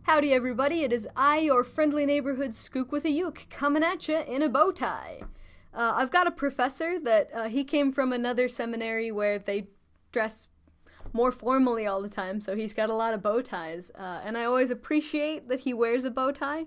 Howdy everybody, it is I, your friendly neighborhood skook with a uke, coming at ya in a bow tie. I've got a professor that he came from another seminary where they dress more formally all the time, so he's got a lot of bow ties, and I always appreciate that he wears a bow tie.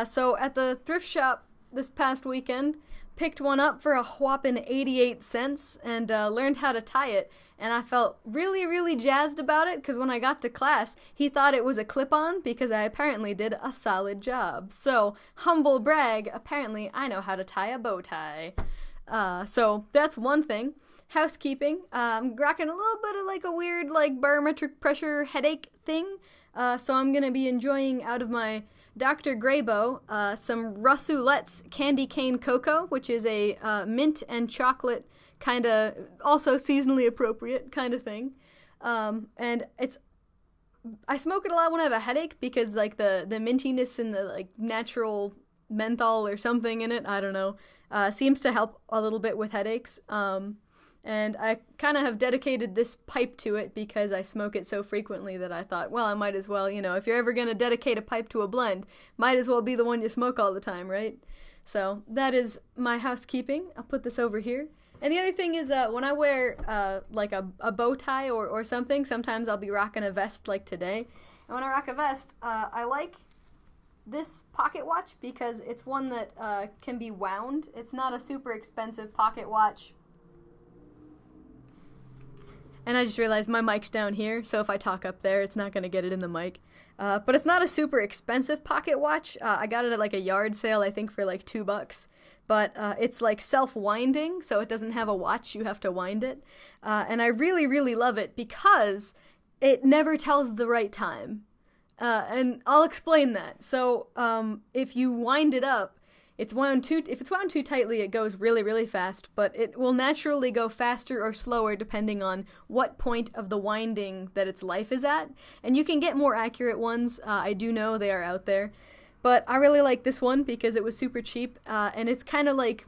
So at the thrift shop this past weekend, picked one up for a whopping 88 cents and learned how to tie it, and I felt really jazzed about it because when I got to class, he thought it was a clip-on because I apparently did a solid job. So, humble brag, apparently I know how to tie a bow tie. So that's one thing. Housekeeping, I'm rocking a little bit of like a weird like barometric pressure headache thing, so I'm gonna be enjoying out of my Dr. Graybo, some Russulette's Candy Cane Cocoa, which is a mint and chocolate kind of, also seasonally appropriate kind of thing. And I smoke it a lot when I have a headache because like the mintiness and the like natural menthol or something in it, I don't know, seems to help a little bit with headaches. And I kind of have dedicated this pipe to it because I smoke it so frequently that I thought, well, I might as well, if you're ever going to dedicate a pipe to a blend, might as well be the one you smoke all the time, right? So that is my housekeeping. I'll put this over here. And the other thing is when I wear like a bow tie or something, sometimes I'll be rocking a vest like today. And when I rock a vest, I like this pocket watch because it's one that can be wound. It's not a super expensive pocket watch. And I just realized my mic's down here, so if I talk up there, it's not going to get it in the mic. But it's not a super expensive pocket watch. I got it at like a yard sale, I think for like $2. But it's like self-winding, so it doesn't have a watch, you have to wind it. And I really love it because it never tells the right time. And I'll explain that. So if you wind it up, if it's wound too tightly, it goes really fast, but it will naturally go faster or slower depending on what point of the winding that its life is at. And you can get more accurate ones. I do know they are out there. But I really like this one because it was super cheap, and it's kind of like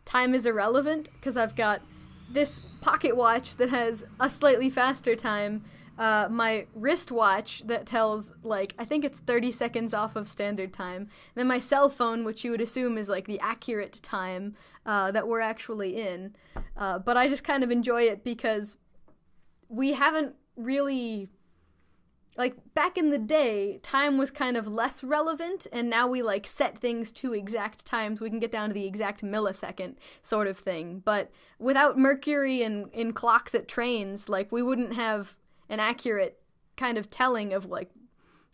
time is irrelevant because I've got this pocket watch that has a slightly faster time, my wristwatch that tells, like, I think it's 30 seconds off of standard time, and then my cell phone, which you would assume is, like, the accurate time that we're actually in. But I just kind of enjoy it because we haven't really, like, back in the day, time was kind of less relevant, and now we, like, set things to exact times. We can get down to the exact millisecond sort of thing. But without mercury and in clocks at trains, like, we wouldn't have an accurate kind of telling of, like,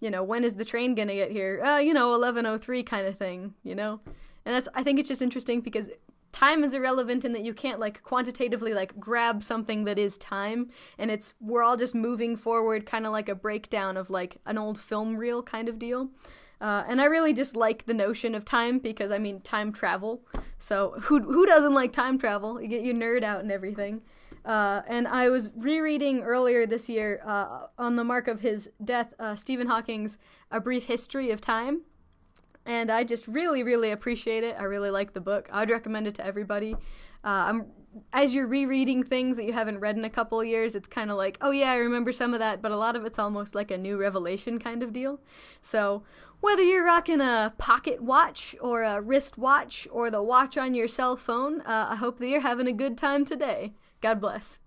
when is the train gonna get here? 11:03 kind of thing, And I think it's just interesting because time is irrelevant in that you can't, like, quantitatively, like, grab something that is time, and we're all just moving forward, kind of like a breakdown of, like, an old film reel kind of deal. And I really just like the notion of time because, time travel. So who doesn't like time travel? You get your nerd out and everything. And I was rereading earlier this year, on the mark of his death, Stephen Hawking's A Brief History of Time, and I just really appreciate it. I really like the book. I would recommend it to everybody. As you're rereading things that you haven't read in a couple of years, it's kind of like, oh yeah, I remember some of that, but a lot of it's almost like a new revelation kind of deal. So whether you're rocking a pocket watch or a wrist watch or the watch on your cell phone, I hope that you're having a good time today. God bless.